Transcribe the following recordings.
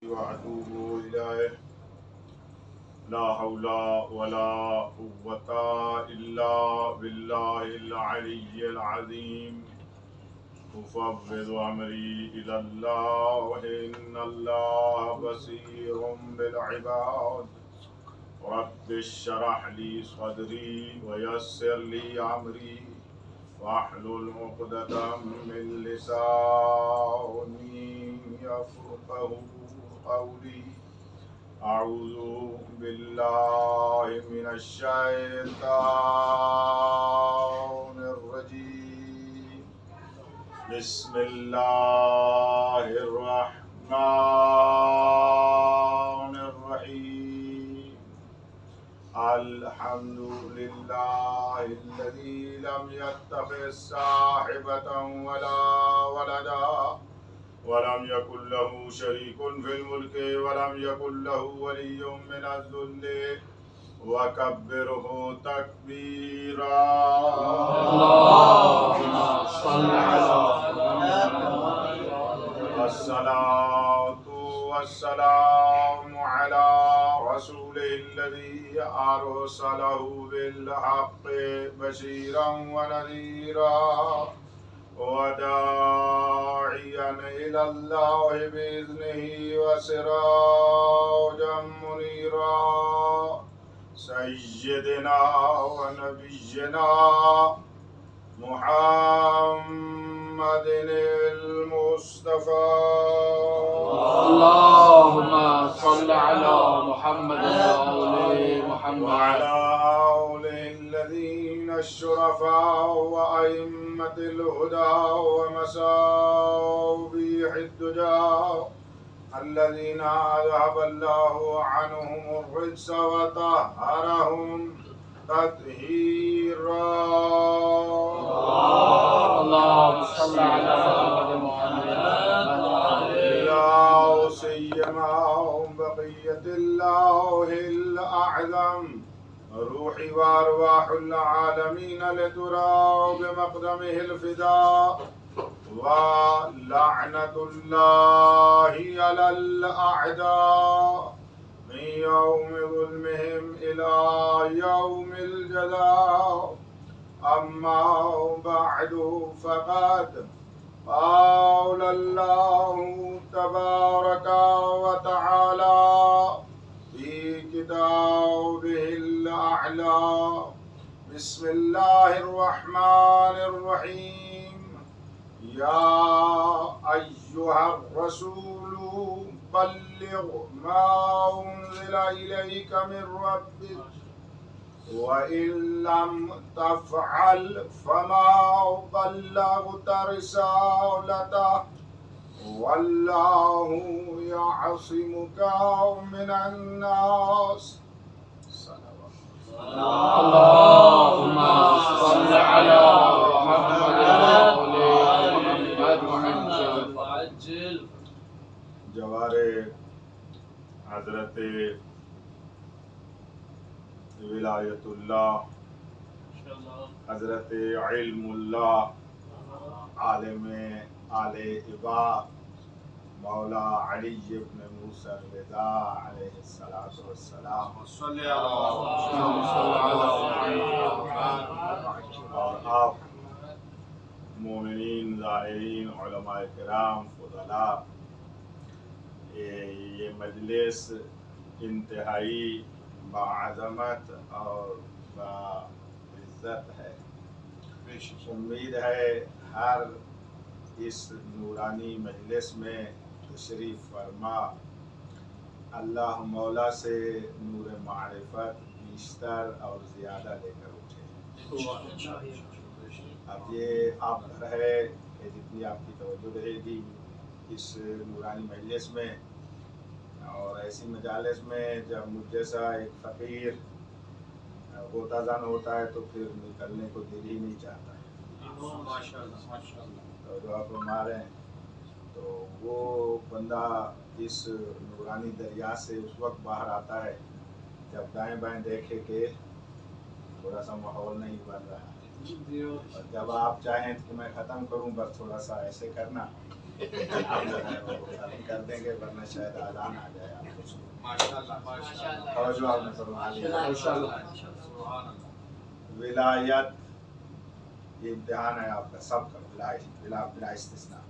وأتوب إليه لا حول ولا قوة إلا بالله العلي العظيم أفوض أمري إلى الله إن الله بصير بالعباد رب اشرح لي صدري ويسر لي أمري واحلل عقدة من لساني يفقه قولي أعوذ بالله من الشيطان الرجيم بسم الله الرحمن الرحيم الحمد لله الذي لم يتخذ صاحبة ولا ولدا ولم يكن له شريك في الملك ولم يكن له ولي من الذل وكبره تكبيرا اللهم صل على والصلاة والسلام على رسوله الذي أرسله بالحق بشيرا ونذيرا وداعيا إلى الله بإذنه وسراجا منيرا سيدنا ونبينا محمد المصطفى اللهم صل على محمد وآل محمد وعلى آله الذين الشرفاء وأئمة الهدى ومصابيح الدجى الذين أذهب الله عنهم الرجس وطهرهم تطهيرا اللهم صل على محمد لا سيما بقية الله الأعظم روحي وأرواح العالمين لترى بمقدمه الفداء ولعنة الله على الأعداء من يوم ظلمهم إلى يوم الجزاء أما بعد فقد قال الله تبارك وتعالى في كتابه الأعلى بسم الله الرحمن الرحيم يا أيها الرسول بلغ ما أنزل إليك من ربك وإن لم تفعل فما بلغت رسالته والله يعصمك من الناس. اللهم صل على محمد وآل محمد جوار حضرت ولایت اللہ حضرت علم اللہ عالم آل عبا مولا علی ابن موسیٰ الرضا علیہ الصلاۃ والسلام اور آپ مومنین ظاہرین علماء کرام فضلاء، یہ مجلس انتہائی بعظمت اور بعزت ہے. امید ہے ہر اس نورانی مجلس میں تشریف فرما اللہ مولا سے نور معرفت بیشتر اور زیادہ لے کر اٹھے. اب یہ آپ گھر ہے کہ جتنی آپ کی توجہ رہے گی اس نورانی مجلس میں اور ایسی مجالس میں جب مجھ جیسا ایک فقیر غوطہ زن ہوتا ہے تو پھر نکلنے کو دل ہی نہیں چاہتا ہے. تو دعا فرما رہے ہیں تو وہ بندہ اس نورانی دریا سے اس وقت باہر آتا ہے جب دائیں بائیں دیکھے کہ تھوڑا سا ماحول نہیں بن رہا ہے، اور جب آپ چاہیں کہ میں ختم کروں بس تھوڑا سا ایسے کرنا کر دیں گے ورنہ شاید اذان آ جائے آپ کو. ماشاءاللہ ماشاءاللہ. توجہ آپ نے فرما لی. سبحان اللہ. ولایت یہ امتحان ہے آپ کا سب کا. بلا استثناء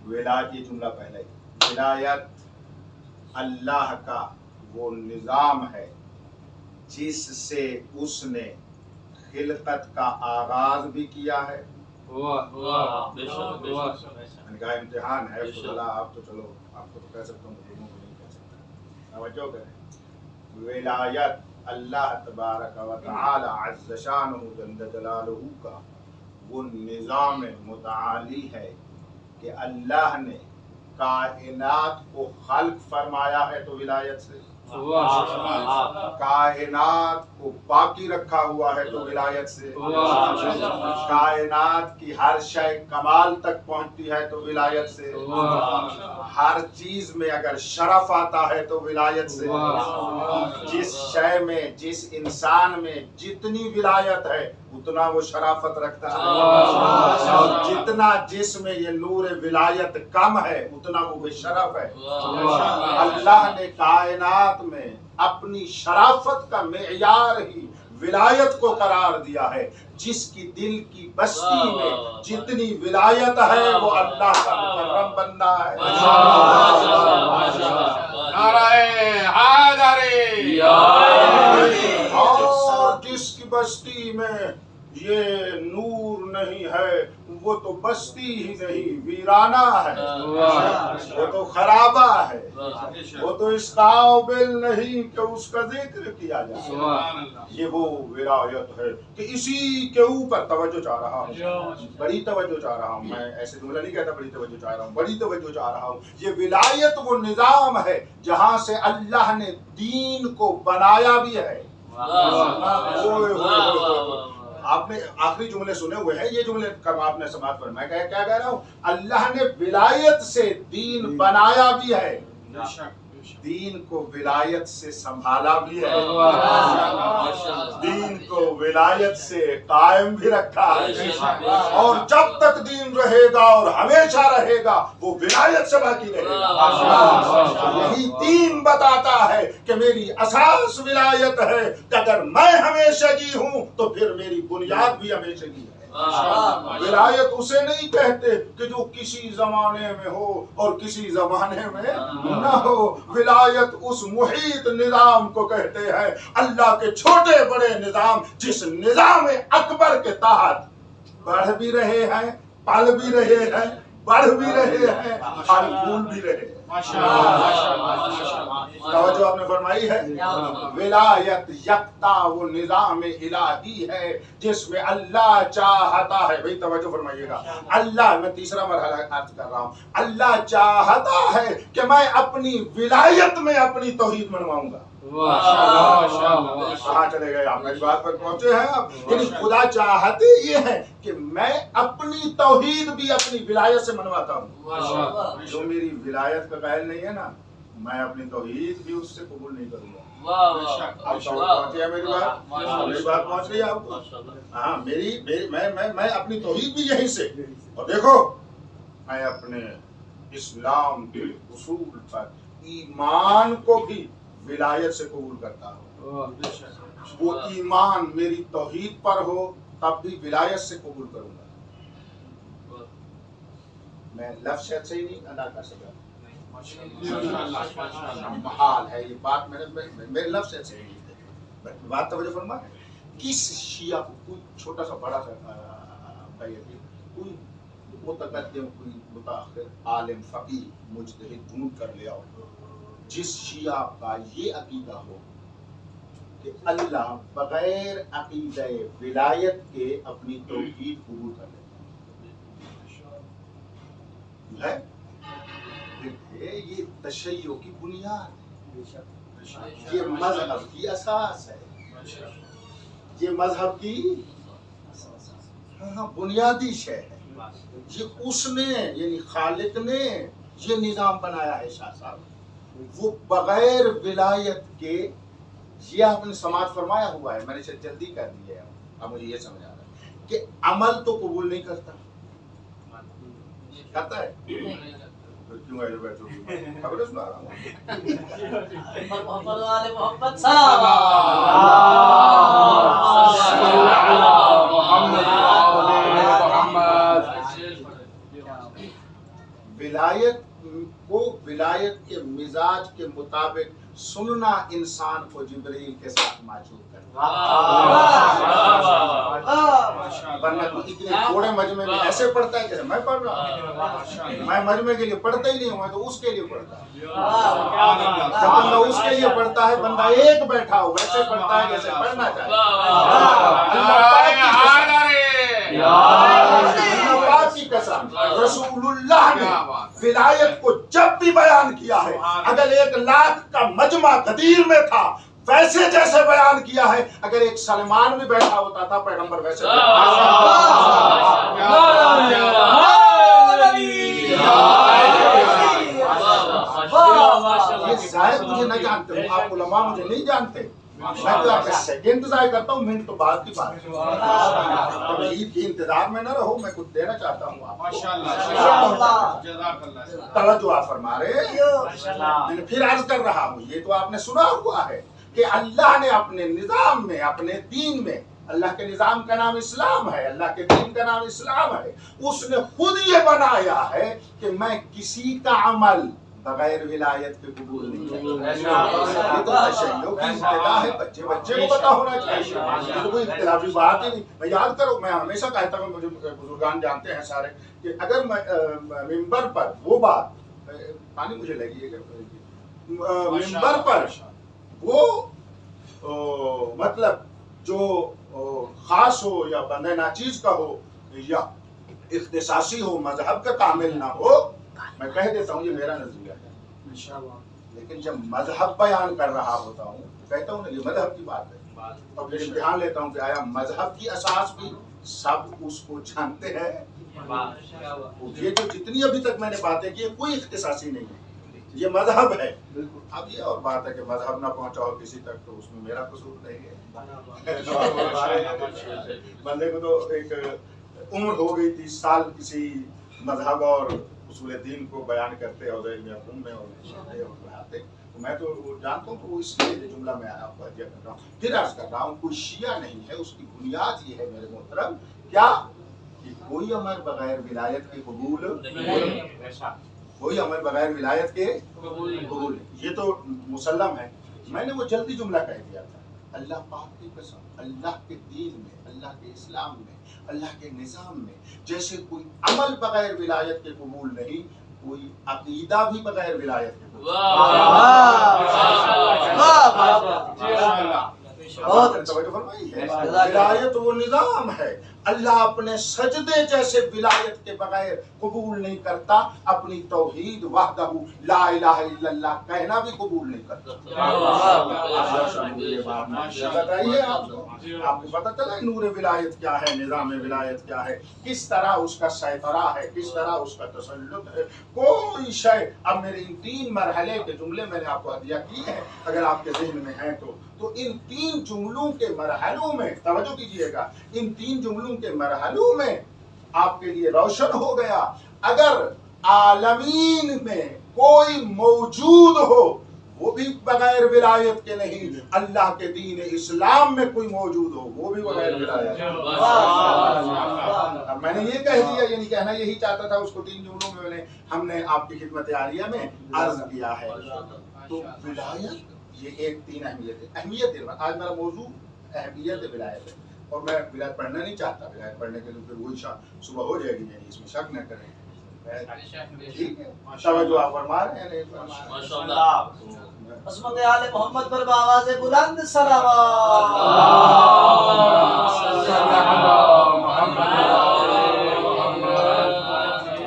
ولایت یہ جملہ پہلے ہی. ولایت اللہ کا وہ نظام ہے جس سے اس نے خلقت کا آغاز بھی کیا ہے. میں نے کہا امتحان ہے فضلا. آپ تو چلو آپ کو تو کہہ سکتا ہوں بزرگوں کو نہیں کہہ سکتا. توجہ کریں. ولایت اللہ تبارک و تعالی عز شانہ جل جلالہ کا وہ نظام متعالی ہے کہ اللہ نے کائنات کو خلق فرمایا ہے تو ولایت سے. کائنات کو باقی رکھا ہوا ہے تو ولایت سے. کائنات کی ہر شے کمال تک پہنچتی ہے تو ولایت سے. ہر چیز میں اگر شرف آتا ہے تو ولایت سے. جس شے میں جس انسان میں جتنی ولایت ہے اتنا وہ شرافت رکھتا ہے. اور جتنا جس میں یہ نور ولایت کم ہے اتنا وہ بے شرف ہے. اللہ نے کائنات میں اپنی شرافت کا معیار ہی ولایت کو قرار دیا ہے. جس کی دل کی بستی میں جتنی ولایت ہے وہ اللہ کا مکرم بندہ ہے. نعرہ حیدری. اور جس کی بستی میں یہ نور نہیں ہے وہ تو بستی ہی نہیں ویرانہ ہے. وہ تو خرابہ ہے. وہ تو اس قابل نہیں کہ اس کا ذکر کیا جائے. یہ وہ ولایت ہے کہ اسی کے اوپر توجہ چاہ رہا ہوں. بڑی توجہ چاہ رہا ہوں. میں ایسے جملہ نہیں کہتا بڑی توجہ چاہ رہا ہوں. بڑی توجہ چاہ رہا ہوں. یہ ولایت وہ نظام ہے جہاں سے اللہ نے دین کو بنایا بھی ہے. آپ نے آخری جملے سنے ہوئے ہیں. یہ جملے کب آپ نے سماعت فرمایا. میں کیا کہہ رہا ہوں؟ اللہ نے ولایت سے دین بنایا بھی ہے. دین کو ولایت سے سنبھالا بھی ہے. دین کو ولایت سے قائم بھی رکھا ہے. اور جب تک دین رہے گا اور ہمیشہ رہے گا وہ ولایت سے باقی رہے گا. یہی دین بتاتا ہے کہ میری اساس ولایت ہے کہ اگر میں ہمیشگی ہوں تو پھر میری بنیاد بھی ہمیشگی ہے. ولایت اسے نہیں کہتے کہ جو کسی زمانے میں ہو اور کسی زمانے میں نہ ہو. ولایت اس محیط نظام کو کہتے ہیں اللہ کے چھوٹے بڑے نظام جس نظام اکبر کے تحت بڑھ بھی رہے ہیں پل بھی رہے ہیں بڑھ بھی رہے ہیں اور پھول بھی رہے ہیں. توجہ آپ نے فرمائی ہے. ولایت یکتا وہ نظام الہی ہے جس میں اللہ چاہتا ہے. بھئی توجہ فرمائیے گا. اللہ میں تیسرا مرحلہ عرض کر رہا ہوں. اللہ چاہتا ہے کہ میں اپنی ولایت میں اپنی توحید منواؤں گا. کہاں چلے گئے آپ؟ میری بات پر پہنچے ہیں آپ. یعنی خدا چاہتے یہ ہے کہ میں اپنی توحید بھی اپنی ولایت سے منواتا ہوں. جو میری ولایت کا قائل نہیں ہے نا میں اپنی توحید بھی اس سے قبول نہیں کروں گا. میری بات پہنچ رہی ہے آپ کو؟ ہاں میں اپنی توحید بھی یہیں سے. اور دیکھو میں اپنے اسلام کے اصول پر ایمان کو بھی ولایت سے قبول کرتا ہوں. وہ ایمان میری توحید پر ہو تب بھی ولایت سے قبول کروں گا. میں لفظ سے ہی نہیں ادا کر سکتا. محال ہے یہ بات. میرے لفظ سے ہی نہیں. بات توجہ فرما. کس شیعہ کو کوئی چھوٹا سا بڑا سا کوئی متقدم کوئی متاخر عالم فقیہ مجتہد ڈھونڈ کر لے آؤ جس شیعہ کا یہ عقیدہ ہو کہ اللہ بغیر عقیدہ ولایت کے اپنی توحید قبول کر لیتا ہے. یہ تشیع کی بنیاد ہے. یہ مذہب کی اساس ہے. یہ مذہب کی بنیادی شے ہے. یہ اس نے یعنی خالق نے یہ نظام بنایا ہے. شاہ صاحب وہ بغیر ولایت کے یہ آپ نے سماعت فرمایا ہوا ہے. میں نے اسے جلدی کر دی ہے. اب مجھے یہ سمجھ آ رہا ہے کہ عمل تو قبول نہیں کرتا. کرتا ہے پھر کیوں ایسے بیٹھو گے؟ خبریں سنا رہا ہوں. محمد والے محمد صاحب ولایت کو ولایت کے مزاج کے مطابق سننا انسان کو جبریل کے ساتھ معجور کرتا ہے. ورنہ تو اتنے تھوڑے مجمع میں ایسے پڑھتا ہے جیسے میں پڑھ رہا ہوں. میں مجمع کے لیے پڑھتا ہی نہیں ہوں, میں تو اس کے لیے پڑھتا ہوں. جب بندہ اس کے لیے پڑھتا ہے, بندہ ایک بیٹھا ہو ویسے پڑھتا ہے جیسے پڑھنا چاہیے. اللہ پاک کی قسم, رسول اللہ نے ولایت کو جب بھی بیان کیا ہے, اگر 1,00,000 کا مجمع غدیر میں تھا ویسے جیسے بیان کیا ہے. اگر ایک سلمان بھی بیٹھا ہوتا تھا پیغمبر ویسے یہ ظاہر مجھے نہ جانتے ہوں, آپ علماء مجھے نہیں جانتے. میں تو آپ کا سیکنڈ انتظار کرتا ہوں, منٹ تو بعد کی بات ہے. عید کی انتظار میں نہ رہو, میں کچھ دینا چاہتا ہوں آپ کو. توجہ آپ فرما رہے ہیں. میں نے پھر عرض کر رہا ہوں, یہ تو آپ نے سنا ہوا ہے کہ اللہ نے اپنے نظام میں, اپنے دین میں, اللہ کے نظام کا نام اسلام ہے, اللہ کے دین کا نام اسلام ہے, اس نے خود یہ بنایا ہے کہ میں کسی کا عمل بغیر ولایت کے قبول نہیں کرتا. یہ تو تشیعوں کی ابتدا ہے, بچے کو پتا ہونا چاہیے. یہ تو کوئی اختلافی بات ہی نہیں. میں یاد کرو, میں ہمیشہ کہتا ہوں, مجھے بزرگان جانتے ہیں سارے, کہ اگر ممبر پر وہ بات, پانی مجھے لگی ہے, ممبر پر وہ مطلب جو خاص ہو یا بندہ ناچیز کا ہو یا اختصاصی ہو, مذہب کا کامل نہ ہو, میں کہہ دیتا ہوں یہ میرا نظریہ ہے. لیکن جب مذہب بیان کر رہا ہوتا ہوں کہتا ہوں نا یہ مذہب کی بات ہے, اور پھر امتحان لیتا ہوں کہ آیا مذہب کی اساس بھی سب اس کو جانتے ہیں. یہ جو جتنی ابھی تک میں نے باتیں کی کوئی اختصاصی نہیں ہے, یہ مذہب ہے. اب یہ اور بات ہے کہ مذہب نہ پہنچا ہو کسی تک تو اس میں میرا قصور نہیں ہے. بندے کو تو ایک عمر ہو گئی 30 سال کسی مذہب اور اصول دین کو بیان کرتے اور میں پڑھاتے, میں تو جانتا ہوں کہ وہ اس لیے جملہ میں آپ کو کر رہا ہوں. پھر عرض کر رہا ہوں, کوئی شیعہ نہیں ہے, اس کی بنیاد یہ ہے میرے محترم, کیا کہ کوئی عمل بغیر ولایت کے قبول نہیں, کوئی عمل بغیر ولایت کے قبول. یہ تو مسلم ہے. میں نے وہ جلدی جملہ کہہ دیا تھا. اللہ پاک کی قسم, اللہ کے دین میں, اللہ کے اسلام میں, اللہ کے نظام میں جیسے کوئی عمل بغیر ولایت کے قبول نہیں, کوئی عقیدہ بھی بغیر ولایت کے قبول. ولایت وہ نظام ہے, اللہ اپنے سجدے جیسے ولایت کے بغیر قبول نہیں کرتا, اپنی توحید وحدہ لا الہ الا اللہ کہنا بھی قبول نہیں کرتا. بتائیے آپ کو پتہ چلا نور ولایت کیا ہے, نظام ولایت کیا ہے, کس طرح اس کا سیطرہ ہے, کس طرح اس کا تسلط ہے. کوئی شے, اب میرے ان 3 مرحلے کے جملے میں نے آپ کو عطیہ کی ہیں, اگر آپ کے ذہن میں ہیں تو ان 3 جملوں کے مرحلوں میں توجہ کیجئے گا. ان 3 جملوں کے مرحلوں میں آپ کے لیے روشن ہو گیا, اگر عالمین میں کوئی موجود ہو وہ بھی بغیر ولایت کے نہیں, اللہ کے دین اسلام میں کوئی موجود ہو وہ بھی بغیر ولایت. اب میں نے یہ کہہ دیا, یعنی کہنا یہی چاہتا تھا, اس کو 3 جملوں میں ہم نے آپ کی خدمت عالیہ میں عرض کیا ہے. تو ولایت یہ ایک 3 اہمیت ہے. اہمیت آج میرا موضوع اہمیت ولایت ہے, اور میں ولایت پڑھنا نہیں چاہتا. ولایت پڑھنے کے لیے پھر وہی صبح ہو جائے گی, یعنی اس میں شک نہ کریں. ٹھیک ہے, توجہ آپ فرما رہے ہیں. ماشاءاللہ. عظمت آل محمد پر بآواز بلند صلوات.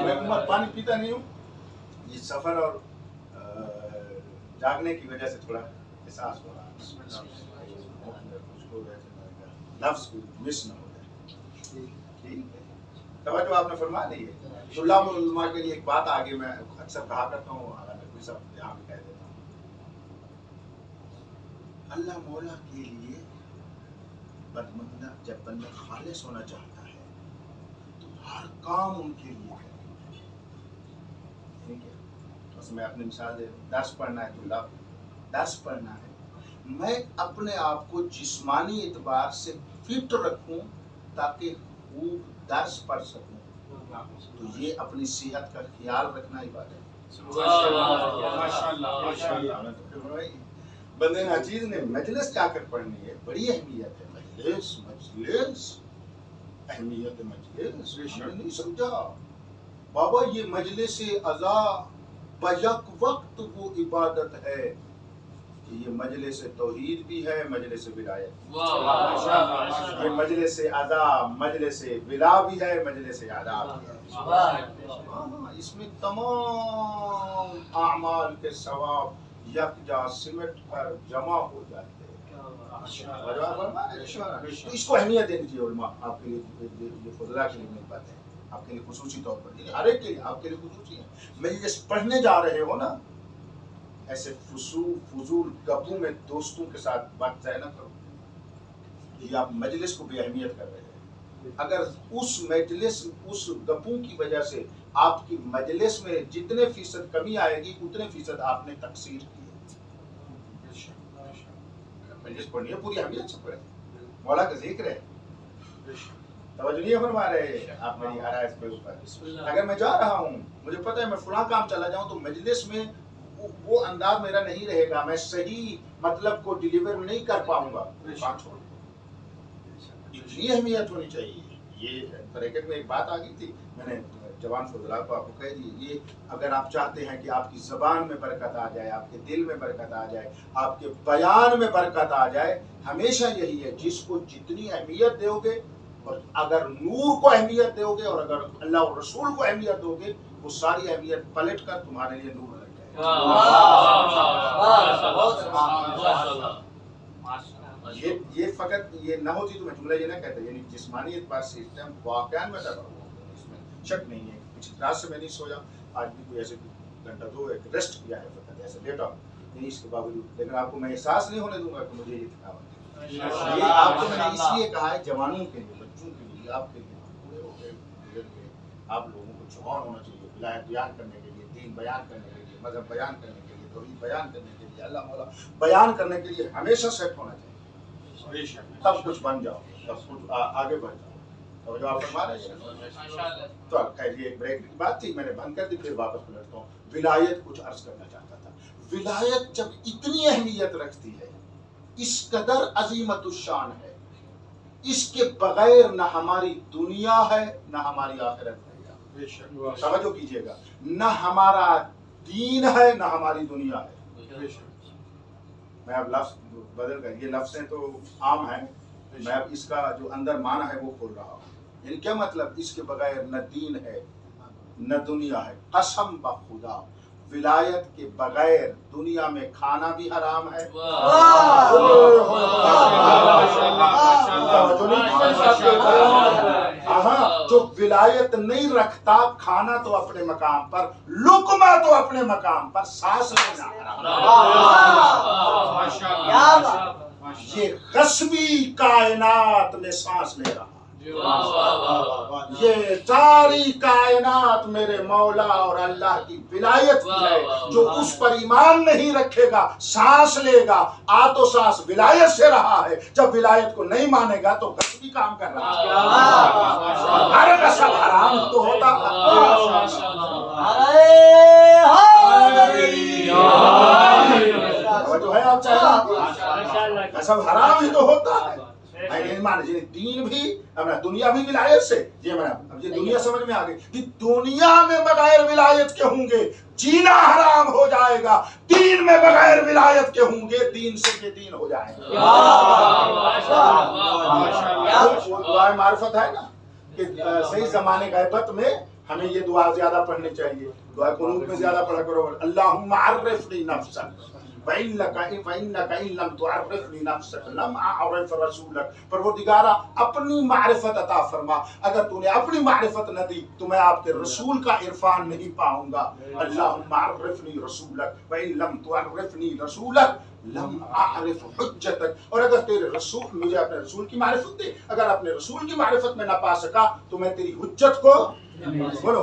میں پانی پیتا نہیں ہوں, یہ سفر اور جاگنے کی وجہ سے تھوڑا احساس ہو رہا ہے. لفظ مس نہ ہو جائے. ٹھیک ہے, توجہ آپ نے فرما لی ہے. طلاب العلماء کے لیے ایک بات آگے میں اکثر کہا کرتا ہوں, حالانکہ کوئی سب یہاں بھی کہہ دیتا ہوں. اللہ مولا کے لیے بندہ جب بندہ خالص ہونا چاہتا ہے تو ہر کام ان کے لیے کرے. بس میں اپنی مثال دے رہا ہوں، درس پڑھنا ہے تو درس پڑھنا ہے، میں اپنے آپ کو جسمانی اعتبار سے فٹ رکھوں تاکہ خوب درس پڑھ سکوں، تو یہ اپنی صحت کا خیال رکھنا عبادت ہے۔ بندے ناچیز نے مجلس جا کر پڑھنی ہے، بڑی اہمیت ہے مجلس، اہمیت مجلس ہم نے نہیں سمجھا بابا، یہ مجلس عزا بیک وقت وہ عبادت ہے کہ یہ مجلس توحید بھی ہے، مجلس ولایت، یہ مجلس عزا مجلس ولا بھی ہے، مجلس عذاب بھی ہے۔ اس میں تمام اعمال کے ثواب یکجا سمٹ کر جمع ہو جاتے ہیں۔ تو اس کو اہمیت دینی چاہیے علماء، آپ کے لیے یہ فضلہ کے لیے نہیں بات ہے، آپ کے لیے خصوصی طور پر، یعنی ہر ایک کے لیے، آپ کے لیے خصوصی ہے۔ مجلس پڑھنے جا رہے ہو نا، ایسے فضول گپوں میں دوستوں کے ساتھ وقت ضائع نہ کرو، یہ آپ مجلس کو بے اہمیت کر رہے ہیں۔ اگر اس مجلس، اس گپوں کی وجہ سے آپ کی مجلس میں جتنے فیصد کمی آئے گی اتنے فیصد آپ نے تقصیر کی ہے۔ مجلس پڑھنی ہے، پوری اہمیت سے پڑھیں، مولا کا ذکر ہے، توجہ نہیں فرما رہے آپ میری آرائز پہ اوپر۔ اگر میں جا رہا ہوں، مجھے پتہ ہے میں فلاں کام چلا جاؤں تو مجلس میں وہ انداز میرا نہیں رہے گا، میں صحیح مطلب کو ڈیلیور نہیں کر پاؤں گا، کام چھوڑ دو۔ اتنی اہمیت ہونی چاہیے۔ یہ بریکٹ میں ایک بات آ گئی تھی، میں نے جوان فضلاء کو آپ کو کہہ دی، یہ اگر آپ چاہتے ہیں کہ آپ کی زبان میں برکت آ جائے، آپ کے دل میں برکت آ جائے، آپ کے بیان میں برکت آ جائے، ہمیشہ یہی ہے، جس کو جتنی اہمیت دو گے، اور اگر نور کو اہمیت دو گے اور اگر اللہ اور رسول کو اہمیت دو گے، وہ ساری اہمیت پلٹ کر تمہارے لیے نور لگ جائے گا۔ یہ فقط یہ نہ ہوتی تو میں جملہ یہ نہ کہتا، یعنی جسمانی اعتبار سے واقعاً میں کر رہا ہوں، اس میں شک نہیں ہے۔ پچھلی رات سے میں نہیں سویا، آج بھی کوئی ایسے گھنٹہ دو ایک ریسٹ کیا ہے، فقط ایسے لیٹا ہوں، نہیں اس کے باوجود، لیکن آپ کو میں احساس نہیں ہونے دوں گا کہ مجھے یہ تھکاوٹ ہے۔ یہ آپ کو میں نے اس لیے کہا ہے، جوانوں کے لیے، بچوں کے لیے، آپ کے لیے، پورے ہو گئے گزر گئے، آپ لوگوں کو جوان ہونا چاہیے، ولایت بیان کرنے کے لیے، دین بیان کرنے کے لیے، مذہب بیان کرنے کے لیے، توحید بیان کرنے کے لیے، اللہ مولا بیان کرنے کے لیے ہمیشہ سیٹ ہونا چاہیے، تب کچھ بن جاؤ، تب کچھ آگے بڑھ جاؤ۔ تو جو آپ فرما رہے ہیں تو خیر، یہ ایک بریک کی بات تھی، میں نے بند کر دی، پھر واپس پلٹتا ہوں۔ ولایت کچھ عرض کرنا چاہتا تھا۔ ولایت جب اتنی اہمیت رکھتی ہے، اس قدر عظیمت الشان ہے، اس کے بغیر نہ ہماری دنیا ہے نہ ہماری آخرت ہے۔ توجہ کیجیے گا، نہ ہمارا دین ہے نہ ہماری دنیا ہے۔ میں اب لفظ بدل کر، یہ لفظیں تو عام ہیں، میں اب اس کا جو اندر معنی ہے وہ کھول رہا ہوں۔ یعنی کیا مطلب، اس کے بغیر نہ دین ہے نہ دنیا ہے۔ قسم بخدا، ولایت کے بغیر دنیا میں کھانا بھی حرام ہے، جو ولایت نہیں رکھتا، کھانا تو اپنے مقام پر، لقمہ تو اپنے مقام پر، سانس لینا یہ غصبی کائنات میں سانس لے رہا، یہ ساری کائنات میرے مولا اور اللہ کی ولایت کی ہے۔ جو اس پر ایمان نہیں رکھے گا، سانس لے گا، آتو سانس ولایت سے رہا ہے، جب ولایت کو نہیں مانے گا تو غصبی کام کر رہا ہے۔ ہر غصب حرام تو ہوتا جو ہے، آپ چاہیے غصب حرام ہی تو ہوتا ہے۔ دین بھی اپنا، دنیا بھی ولایت سے، اب یہ دنیا سمجھ میں آ گئی کہ دنیا میں بغیر ولایت کے ہوں گے جینا حرام ہو جائے گا، دین میں بغیر ولایت کے ہوں گے دین سے بے دین ہو جائیں گے۔ دعائے معرفت ہے نا کہ صحیح زمانے غیبت میں ہمیں یہ دعا زیادہ پڑھنی چاہیے، دعا قنوت میں زیادہ پڑھا کرو، اللہم عرفنی نفسک فَإِنَّكَ إِن لَمْ تُعَرِّفْنِي نَفْسَكَ لَمْ أَعْرِفْ رَسُولَكَ۔ پروردگارا اپنی معرفت عطا فرما، اگر تو نے اپنی معرفت نہ دی تو میں آپ کے رسول کا عرفان نہیں پاؤں گا۔ اللہم عرفنی رسولک وَإِن لَمْ تُعَرِّفْنِي رَسُولَكَ لَمْ أَعْرِفْ حُجَّتَكَ۔ اور اگر تیرے رسول، مجھے اپنے رسول کی معرفت دے، اگر اپنے رسول کی معرفت میں نہ پا سکا تو میں تیری حجت کو، بولو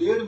1.5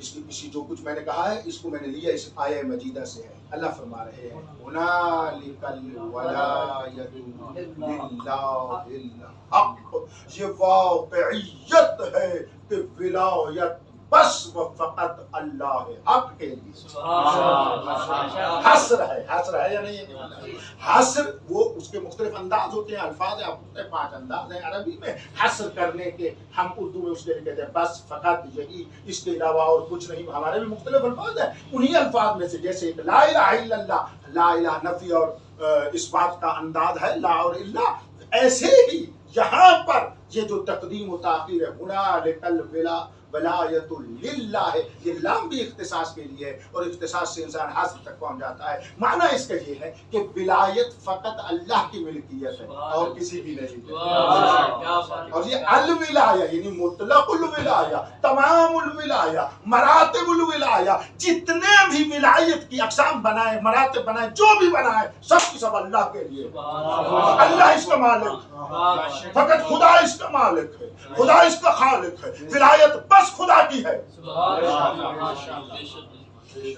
اس کی اسی جو کچھ میں نے کہا ہے اس کو میں نے لیا اس آیہ مجیدہ سے ہے. اللہ فرما رہے ہیں هنالک الولایۃ للہ الحق. یہ واقعیت ہے کہ ولایت بس و فقط اللہ حق کے لیے. حصر ہے یا نہیں؟ حصر وہ اس کے مختلف انداز ہوتے ہیں، الفاظ ہیں، 5 انداز ہیں عربی میں حصر کرنے کے. ہم اردو میں اس کے لیے کہتے ہیں بس، فقط، یہی، اس کے علاوہ اور کچھ نہیں. ہمارے بھی مختلف الفاظ ہیں، انہی الفاظ میں سے جیسے ایک لا الہ الا اللہ، لا الہ نفی اور اس بات کا انداز ہے، لا اور الا. ایسے ہی یہاں پر یہ جو تقدیم و تاخیر ہے، ہنالک الولایۃ للہ ہے، یہ لام بھی اختصاص کے لیے ہے اور اختصاص سے انسان حاصل تک پہنچ جاتا ہے. معنی اس کا یہ ہے کہ ولایت فقط اللہ کی ملکیت ہے اور کسی کی نہیں. اور یہ الولایہ یعنی مطلق الولایہ، تمام الولایہ، مراتب الولایہ، جتنے بھی ولایت کی اقسام بنائے، مراتب بنائے، جو بھی بنائے، سب کی سب اللہ کے لیے. اللہ اس کا مالک، فقط خدا اس کا مالک ہے، خدا اس کا خالق ہے. ولایت بس خدا کی ہے.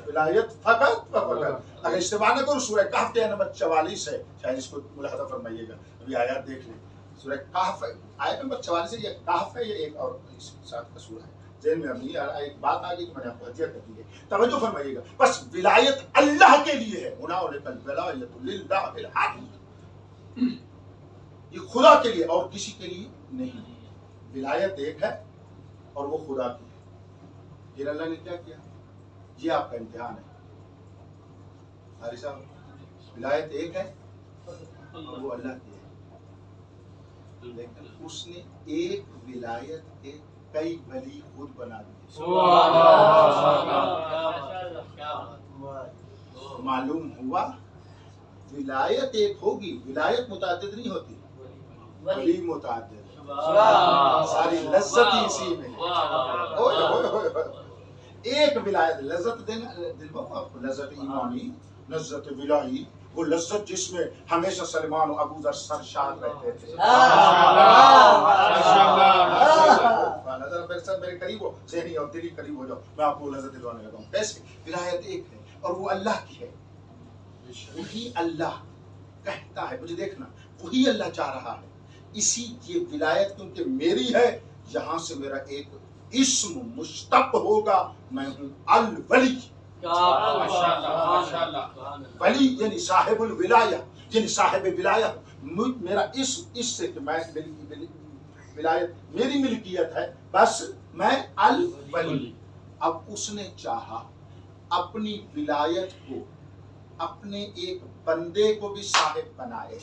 ولایت فقط و فقط. اگر اشتباہ نہ کرو سورہ کہف کے نمبر 44 ہے، شاید اس کو ملاحظہ فرمائیے گا. ابھی آیات دیکھ لیں. سورہ کہف آیت نمبر 44 ہے. یہ کہف ہے، یہ ایک اور اس ساتھ کا سورہ ہے. ذہن میں اب نہیں آ رہا، ایک بات آ گئی تو میں نے آپ کو حجیت کر دی ہے. توجہ فرمائیے گا. بس ولایت اللہ کے لیے ہے. ہنالک الولایۃ للہ الحق. یہ خدا کے لیے اور کسی کے لیے نہیں. ولایت ایک ہے اور وہ خدا کی ہے. پھر اللہ نے کیا کیا؟ یہ آپ کا امتحان ہے حاری صاحب. ولایت ایک ہے اور وہ اللہ کی ہے، لیکن اس نے ایک ولایت کے کئی ولی خود بنا دیے. معلوم ہوا ولایت ایک ہوگی، ولایت متعدد نہیں ہوتی، ولی متعدد. ساری لذت ہی اسی میں. ایک ولایت لذت دینا دلواؤ آپ کو، لذت ایمانی، لذت ولایی، وہ لذت جس میں ہمیشہ سلمان و ابو ذر سرشار رہتے تھے. میرے قریب ہو، ذہنی اور دلی قریب ہو جاؤ، میں آپ کو لذت دلوانے لگا ہوں. کیسے؟ ولایت ایک ہے اور وہ اللہ کی ہے. وہی اللہ کہتا ہے، مجھے دیکھنا، وہی اللہ چاہ رہا ہے. اسی یہ ولایت کیونکہ میری ہے، یہاں سے میرا ایک اسم مشتق ہوگا، میں ہوں الولی. ولی یعنی صاحب الولایہ، یعنی صاحب ولایہ. میرا اس سے کہ میں ولایت میری ملکیت ہے، بس میں الولی. اب اس نے چاہا اپنی ولایت کو اپنے ایک بندے کو بھی صاحب بنائے.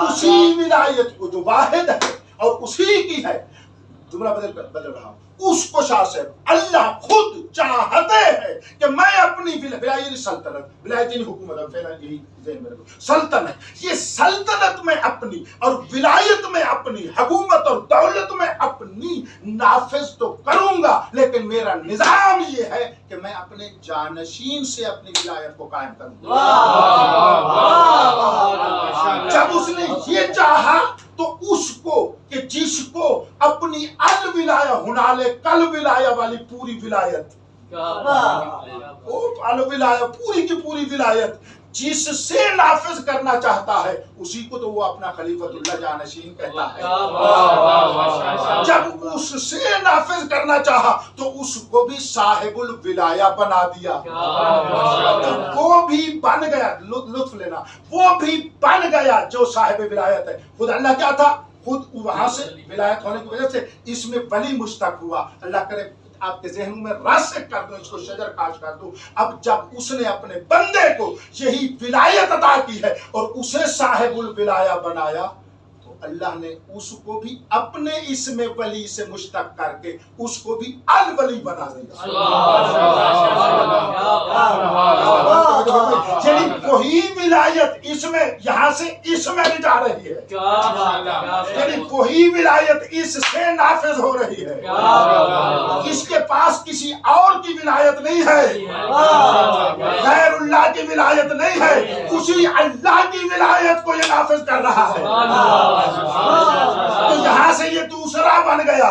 اسی ولایت کو جو واحد ہے اور اسی کی ہے، جملہ بدل رہا ہوں، اس کو شاہ صاحب اللہ خود چاہتے ہیں کہ میں اپنی ولایت سلطنت، ولایت حکومت، یہی ذہن میں رکھو، سلطنت، یہ سلطنت میں اپنی اور ولایت میں اپنی، حکومت اور دولت میں اپنی نافذ تو کروں گا، لیکن میرا نظام یہ ہے کہ میں اپنے جانشین سے اپنی ولایت کو قائم کروں گا. جب اس نے یہ چاہا تو اس کو کہ جس کو اپنی الولایہ ہنالک الولایہ والی پوری ولایت، الولایہ پوری کی پوری ولایت جس سے نافذ کرنا چاہتا ہے اسی کو تو وہ اپنا خلیفۃ اللہ جانشین کہتا ہے. جب اس سے نافذ کرنا چاہا تو اس کو بھی صاحب الولایہ بنا دیا. وہ بھی بن گیا، لطف لینا، وہ بھی بن گیا جو صاحب ولایت ہے. خود اللہ کیا تھا؟ خود وہاں سے ولایت ہونے کی وجہ سے اس میں ولی مشتق ہوا. اللہ کرے آپ کے ذہنوں میں راسخ کر دو، اس کو شجر کاش کر دو. اب جب اس نے اپنے بندے کو یہی ولایت عطا کی ہے اور اسے صاحب الولایہ بنایا تو اللہ نے اس کو بھی اپنے اسم ولی سے مشتق کر کے اس کو بھی الولی بنا دیا. یعنی وہی ولایت اس میں یہاں سے اس میں بھی جا رہی ہے، یعنی وہی ولایت اس سے نافذ ہو رہی ہے. اس کے پاس کسی اور کی ولایت نہیں ہے، غیر اللہ کی ولایت نہیں ہے، اسی اللہ کی ولایت کو یہ نافذ کر رہا ہے. تو یہاں سے یہ دوسرا بن گیا،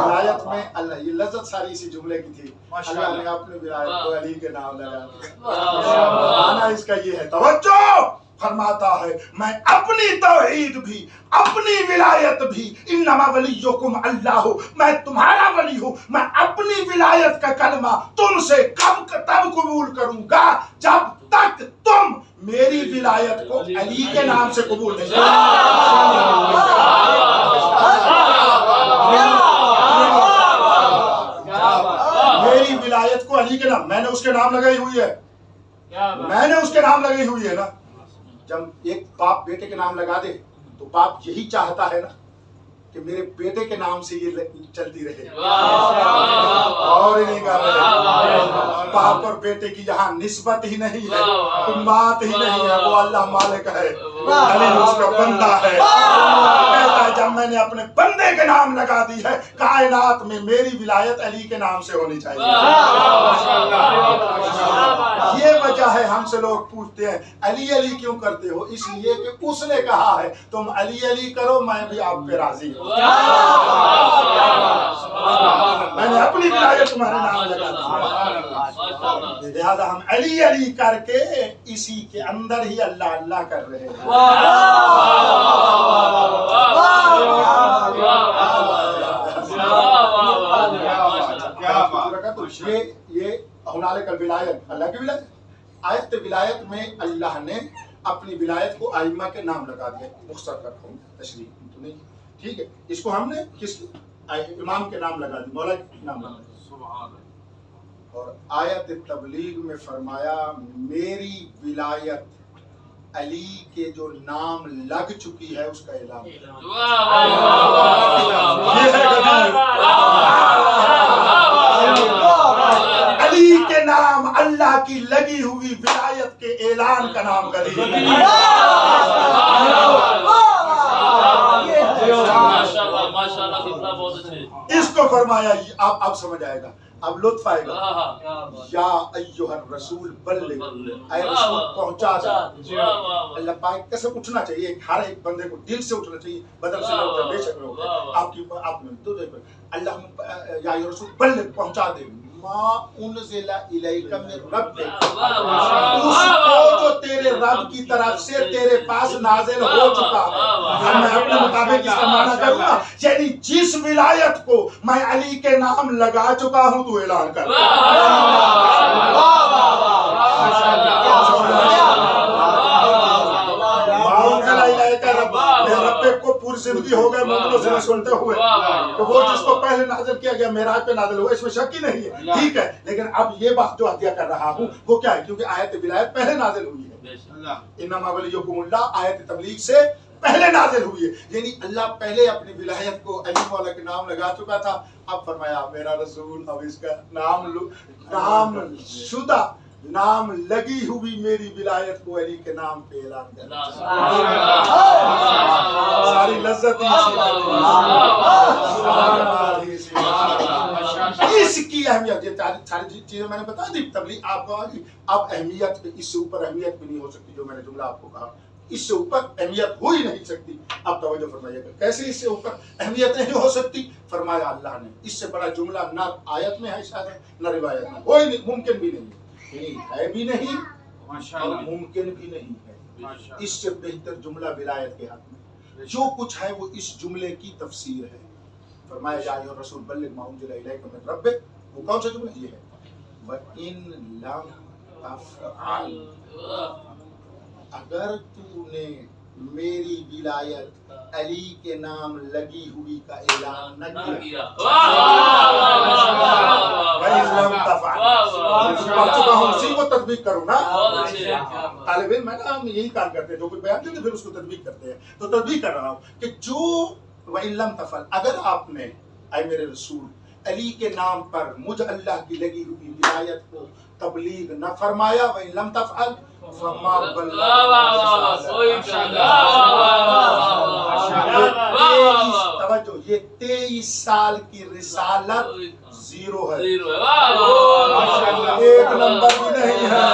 ولایت میں اللہ یہ لذت ساری اسی جملے کی تھی اللہ نے اپنے ولایت کو علی کے نام لگا دیا معنی اس کا یہ ہے توجہ فرماتا ہے میں اپنی توحید بھی اپنی ولایت بھی انما ولیکم اللہ میں تمہارا ولی ہوں میں اپنی ولایت کا کلمہ تم سے تب قبول کروں گا جب تک تم میری ولایت کو علی کے نام سے قبول نہیں میری ولایت کو علی کے نام میں نے اس کے نام لگائی ہوئی ہے میں نے اس کے نام لگائی ہوئی ہے نا جب ایک باپ بیٹے کے نام لگا دے تو باپ یہی چاہتا ہے نا کہ میرے بیٹے کے نام سے یہ چلتی رہے اور ہی نہیں کر رہے باپ اور بیٹے کی یہاں نسبت ہی نہیں ہے بات ہی نہیں ہے وہ اللہ مالک ہے علی اس کا بندہ ہے کہتا ہے جب میں نے اپنے بندے کے نام لگا دی ہے کائنات میں میری ولایت علی کے نام سے ہونی چاہیے یہ وجہ ہے ہم سے لوگ پوچھتے ہیں علی علی کیوں کرتے ہو اس لیے کہ اس نے کہا ہے تم علی علی کرو میں بھی آپ پہ راضی ہوں میں نے اپنی ولایت تمہارے نام لگا دی لہذا ہم علی علی کر کے اسی کے اندر ہی اللہ اللہ کر رہے ہیں یہ ہنالک الولایت اللہ کی ولایت آیت ولایت میں اللہ نے اپنی ولایت کو ائمہ کے نام لگا دیا مختصر کرتا ہوں تشریح تو نہیں ٹھیک ہے اس کو ہم نے کس امام کے نام لگا دی مولا کے نام لگا دی اور آیت تبلیغ میں فرمایا میری ولایت علی کے جو نام لگ چکی ہے اس کا اعلان علی کے نام اللہ کی لگی ہوئی ولایت کے اعلان کا نام غریب اس کو فرمایا اب سمجھ آئے گا اب لطف آئے گا یا ایھا الرسول بلغ اے رسول پہنچا دے اللہ پاک کیسے اٹھنا چاہیے ہر ایک بندے کو دل سے اٹھنا چاہیے بدل سے لوگ بے شک لوگ آپ کی آپ نے تو اللہ یا ایھا الرسول بلغ پہنچا دے ما انزل الیک من ربک اس کو جو تیرے رب کی طرف سے تیرے پاس نازل ہو چکا ہے میں اپنے مطابق اس کا معنی کروں گا یعنی جس ولایت کو میں علی کے نام لگا چکا ہوں تو اعلان کر کو پوری زندگی ہو گئے مومنوں سے سنتے ہوئے تو وہ جس کو پہلے نازل کیا گیا معراج پہ نازل ہوا اس میں شک ہی نہیں ہے ٹھیک ہے لیکن اب یہ بات جو عطیہ کر رہا ہوں وہ کیا ہے کیونکہ آیت ولایت پہلے نازل ہوئی ہے انما ولیکم اللہ آیت تبلیغ سے پہلے نازل ہوئی ہے یعنی اللہ پہلے اپنی ولایت کو علی مولا کے نام لگا چکا تھا اب فرمایا میرا رسول اب اس کا نام شدہ نام لگی ہوئی میری ولایت کو علی کے نام پہ اعلان کرنا ساری لذت اس کی اہمیت یہ ساری چیزیں میں نے بتا دی تبلیغ آپ کو اب اہمیت اس سے اوپر اہمیت بھی نہیں ہو سکتی جو میں نے جملہ آپ کو کہا اس سے اوپر اہمیت ہو ہی نہیں سکتی اب توجہ فرمائیے گا کیسے اس سے اوپر اہمیت نہیں ہو سکتی فرمایا اللہ نے اس سے بڑا جملہ نہ آیت میں ہے شاید نہ روایت میں کوئی نہیں ممکن بھی نہیں ہے بھی نہیں اور ممکن بھی نہیں ہے اس سے بہتر جملہ ولایت کے حق میں جو کچھ ہے وہ اس جملے کی تفسیر ہے فرمایا یا ایھا الرسول بلغ ما انزل الیک من ربک وہ کون سا جملہ یہ ہے وَإِن لَمْ تَفْعَلْ اگر تو نے میری ولایت علی کے نام لگی ہوئی کا اعلان نہ کیا اسی کو تطبیق کروں نا طالب علم میں نا ہم یہی کام کرتے ہیں جو کچھ بیان کرتے پھر اس کو تطبیق کرتے ہیں تو تطبیق کر رہا ہوں کہ جو وَإِن لَمْ تَفْعَلْ اگر آپ نے اے میرے رسول علی کے نام پر مجھ اللہ کی لگی ہوئی ولایت کو تبلیغ نہ فرمایا وَإِن لَمْ تَفْعَلْ فما توجہ یہ 23 سال کی رسالت زیرو ہے ایک نمبر بھی نہیں ہے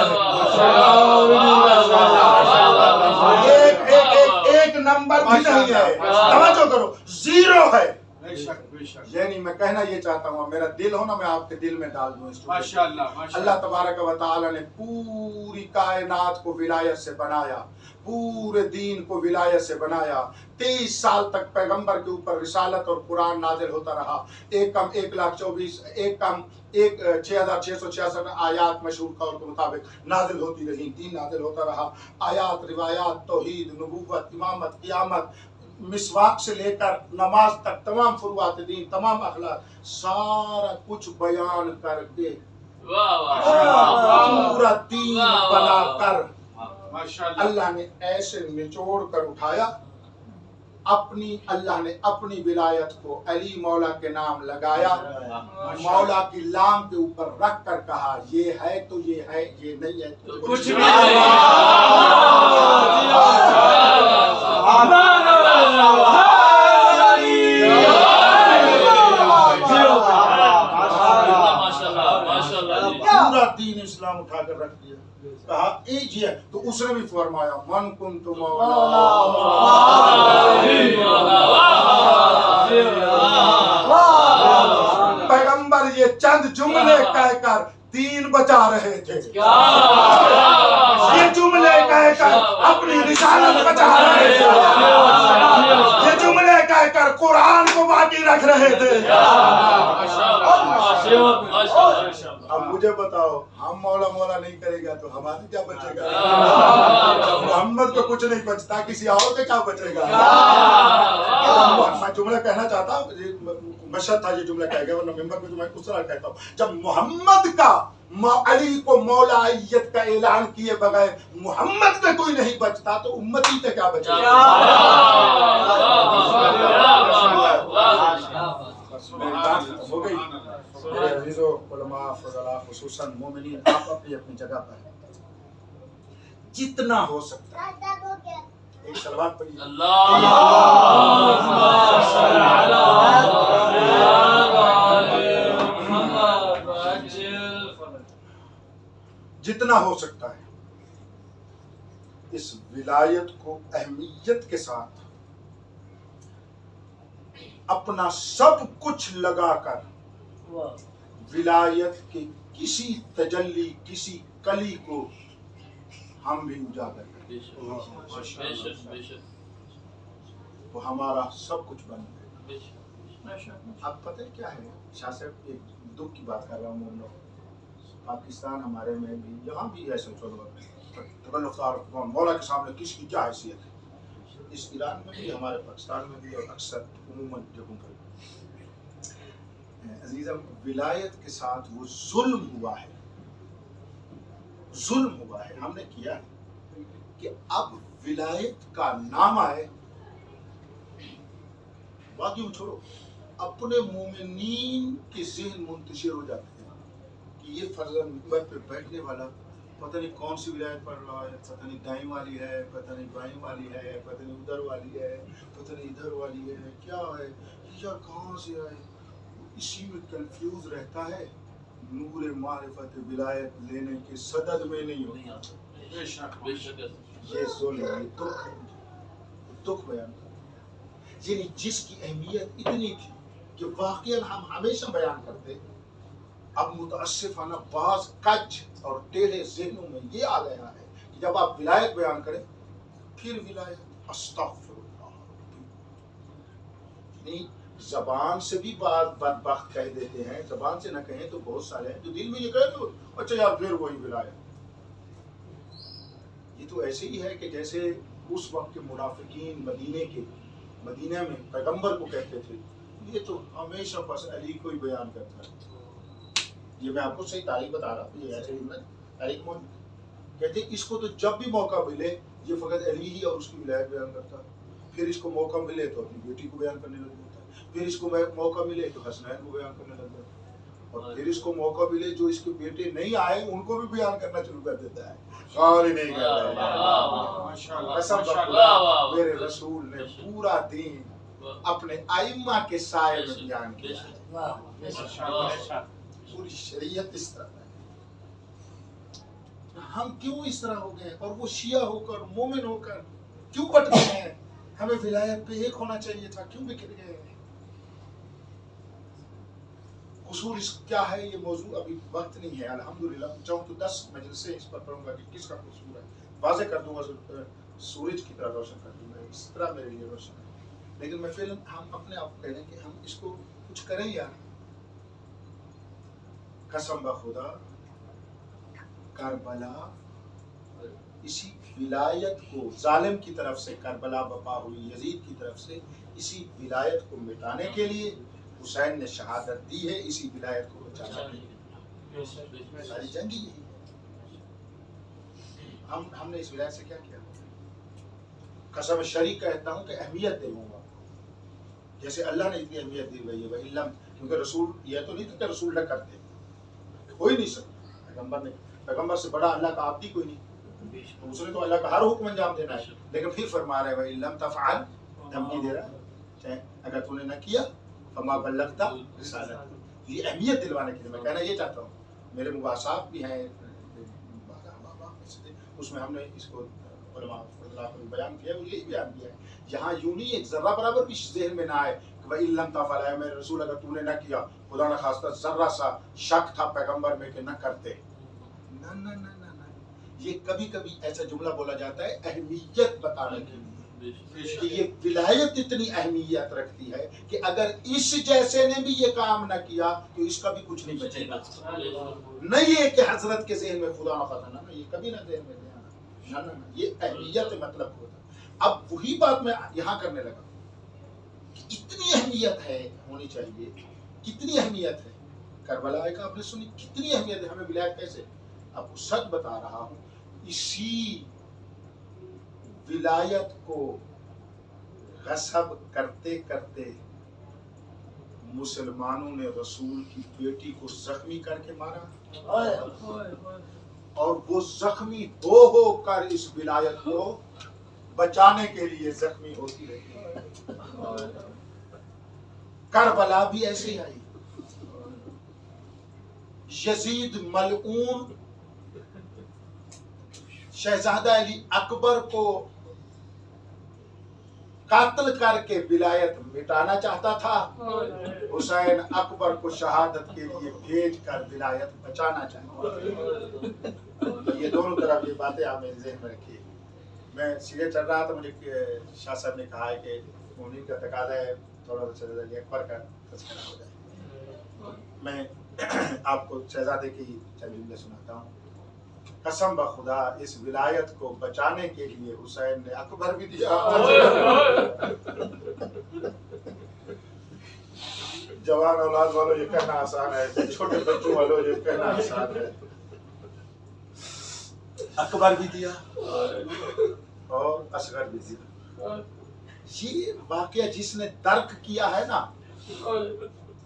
ایک نمبر بھی نہیں ہے توجہ کرو زیرو ہے یعنی میں کہنا یہ چاہتا ہوں میرا دل ہو نا میں آپ کے دل میں ڈال دوں اس کو. ماشاءاللہ اللہ تبارک و تعالی نے پوری کائنات کو ولایت سے بنایا, پورے دین کو ولایت سے بنایا. 23 سال تک پیغمبر کے اوپر رسالت اور قرآن نازل ہوتا رہا. ایک کم 6666 آیات مشہور قول کے مطابق نازل ہوتی رہی. دین نازل ہوتا رہا. آیات, روایات, توحید, نبوت, امامت, قیامت, مسواک سے لے کر نماز تک تمام فروعات دین, تمام اخلاق, سارا کچھ بیان کر کے پورا دین بنا کر اللہ نے ایسے نچوڑ کر اٹھایا. اللہ نے اپنی ولایت کو علی مولا کے نام لگایا, مولا کی لام کے اوپر رکھ کر کہا یہ ہے تو یہ ہے, یہ نہیں ہے تو کچھ نہیں. پورا دین اسلام اٹھا کر رکھ دیا, کہا ایک ہی ہے. تو اس نے بھی فرمایا من کنت مولا, پیغمبر یہ چند جملے کہہ کر دین بچا رہے تھے. یہ جملے کہہ کر اپنی رسالت بچا رہے تھے. یہ جملے کہہ کر قرآن کو باقی رکھ رہے تھے. اب مجھے بتاؤ ہم مولا مولا نہیں کرے گا تو ہمارے کیا بچے گا؟ محمد کو کچھ نہیں بچتا, کسی اور کے کیا بچے گا؟ میں جملہ کہنا چاہتا ہوں, مشہد تھا یہ جملہ کہہ گیا, ورنہ ممبر پہ تو میں اس طرح کہتا ہوں. جب محمد کا علی کو مولائیت کا اعلان کیے بغیر محمد پہ کوئی نہیں بچتا تو امتی پہ کیا بچے گا؟ ہو گئی. میرے عزیزو, علماء, فضلاء, خصوصاً مومنین, آپ اپنی اپنی جگہ پر جتنا ہو سکتا ہے ایک صلوات پڑھیے. جتنا ہو سکتا ہے اس ولایت کو اہمیت کے ساتھ اپنا سب کچھ لگا کر ولایت کے کسی تجلی, کسی کلی کو ہم بھی اجاگر کریں تو ہمارا سب کچھ بن گئے. اب پتہ کیا ہے شاہ صاحب, ایک دکھ کی بات کر رہا ہوں. پاکستان ہمارے میں بھی, یہاں بھی ایسے مولا کے سامنے کس کی کیا حیثیت ہے. اس ایران میں بھی, ہمارے پاکستان میں بھی, اور اکثر عموماً جگہوں پر. عزیزم, ولایت کے ساتھ وہ ظلم ہوا ہے, ظلم ہوا ہے. ہم نے کیا کہ اب ولایت کا نام آئے, باقی چھوڑو, اپنے مومنین کے ذہن منتشر ہو جاتے ہیں کہ یہ فرزند ممبر پہ بیٹھنے والا پتہ نہیں کون سی ولایت پڑھ رہا ہے, پتہ نہیں دائیں والی ہے, پتہ نہیں بائیں والی ہے, پتہ نہیں ادھر والی ہے, پتہ نہیں ادھر والی ہے, کیا ہے یا کہاں سے آئے, اسی میں کنفیوز رہتا ہے. نور معرفت ولایت لینے کے صدد میں نہیں ہوتا. یہ ظلم, یہ دکھ ہے, دکھ بیان کرتا. یعنی جس کی اہمیت اتنی تھی کہ واقعا ہم ہمیشہ بیان کرتے, اب متاسفانہ بعض کج اور ٹیڑھے ذہنوں میں یہ آ گیا ہے کہ جب آپ ولایت بیان کریں پھر ولایت استغفر اللہ, یعنی زبان سے بھی بات بدبخت کہہ دیتے ہیں, زبان سے نہ کہیں تو بہت سارے ہیں جو دل میں یہ کہہ دو اچھا یار پھر وہی ولایت. یہ تو ایسے ہی ہے کہ جیسے اس وقت کے منافقین مدینہ میں پیغمبر کو کہتے تھے یہ تو ہمیشہ بس علی کو ہی بیان کرتا ہے. یہ میں آپ کو صحیح تاریخ بتا رہا ہوں, یہ ایسے تاریخ میں کہتے اس کو تو جب بھی موقع ملے یہ فقط علی ہی اور اس کی ولایت بیان کرتا ہے. پھر اس کو موقع ملے تو اپنی بیٹی کو بیان کرنے لگ جاتا ہے, پھر اس کو موقع ملے تو حسنین کو بیان کرنے لگ جاتا ہے, اور پھر اس کو موقع ملے جو اس کے بیٹے نہیں آئے ان کو بھی بیان کرنا شروع کر دیتا ہے. اور ہی نہیں کرتا. میرے رسول نے پورا دین اپنے ائمہ کے سائے میں بیان کیا. پوری شریعت اس طرح ہے. ہم کیوں اس طرح ہو گئے, اور وہ شیعہ ہو کر مومن ہو کر کیوں بٹ گئے ہیں؟ ہمیں ولایت پہ ایک ہونا چاہیے تھا, کیوں بکھر گئے ہیں؟ قصور اس کیا ہے یہ موضوع ابھی وقت نہیں ہے الحمدللہ. چاہوں تو 10 مجلسیں اس پر پڑھوں گا کہ کس کا قصور ہے. واضح کر دوں گا سورج کی طرح روشن کر دوں گا اس طرح میرے لیے روشن ہے. لیکن میں فعلاً ہم اپنے آپ کو کہہ رہے ہیں کہ ہم اس کو کچھ کریں یار. قسم بخدا کربلا اسی ولایت کو ظالم کی طرف سے کربلا بپا ہوئی یزید کی طرف سے اسی ولایت کو مٹانے کے لیے حسین نے شہادت دی ہے. اسی ولایت کو بچانے کے لیے ساری جنگ ہی یہی ہم نے اس ولایت سے کیا کیا. قسم شریک کہتا ہوں کہ اہمیت دے دوں گا جیسے اللہ نے اتنی اہمیت دی ہوئی ہے وہ علم. کیونکہ رسول یہ تو نہیں تھا کہ رسول نہ کرتے کوئی نہیں سکتا. پیغمبر سے بڑا اللہ کا عبد ہی کوئی نہیں. اس نے تو اللہ کا ہر حکم انجام دینا ہے. لیکن پھر فرما رہے وَإِن لَمْ تَفْعَلْ دھمکی دے رہا ہے اگر تو نے نہ کیا فما بلغت رسالت. یہ اہمیت دلوانے کے لیے میں کہنا یہ چاہتا ہوں. میرے مباحثات بھی ہیں اس میں ہم نے اس کو علماء کو بیان کیا یہی بیان کیا ہے. یہاں یوں نہیں ایک ذرہ برابر بھی ذہن میں نہ آئے کہ وَإِن لَمْ تَفْعَلْ اے میرے رسول اگر تو نے نہ کیا. خدا نہ خواستہ ذرہ سا شک تھا پیغمبر میں کہ نہ کرتے. نہ نہ نہ نہ نہ یہ کبھی کبھی ایسا جملہ بولا جاتا ہے اہمیت بتانے کے لیے کہ یہ ولایت اتنی اہمیت رکھتی ہے کہ اگر اس جیسے نے بھی یہ کام نہ کیا تو اس کا بھی کچھ نہیں بچے گا. نہ یہ کہ حضرت کے ذہن میں خدا نہ خواستہ نہ یہ کبھی نہ ذہن میں نہ نہ یہ اہمیت مطلب ہوتا. اب وہی بات میں یہاں کرنے لگا کہ اتنی اہمیت ہے ہونی چاہیے. کتنی اہمیت ہے کربلا کا آپ نے سنی کتنی اہمیت ہے. ہمیں ولایت کیسے آپ کو سچ بتا رہا ہوں. اسی ولایت کو غصب کرتے کرتے مسلمانوں نے رسول کی بیٹی کو زخمی کر کے مارا اور وہ زخمی ہو کر اس ولایت کو بچانے کے لیے زخمی ہوتی رہی. کربلا بھی ایسے ہی آئی. یزید ملعون شہزادہ علی اکبر کو قتل کر کے ولایت مٹانا چاہتا تھا. حسین اکبر کو شہادت کے لیے بھیج کر ولایت بچانا چاہتا. یہ دونوں طرف یہ باتیں آپ میرے ذہن میں رکھیے. میں سیدھے چل رہا تھا مجھے شاہ صاحب نے کہا ہے کہ انہیں کا تقاضا ہے تھوڑا سا شہزادہ علی اکبر کا تذکرہ ہو جائے. میں آپ کو شہزادے کی چند جملے سناتا ہوں. قسم بخدا اس ولایت کو بچانے کے لیے حسین نے اکبر بھی دیا. جوان اولاد والوں یہ کہنا آسان ہے چھوٹے بچوں والوں یہ کہنا آسان ہے. اکبر بھی دیا اور اصغر بھی دیا. یہ واقعہ جس نے ترک کیا ہے نا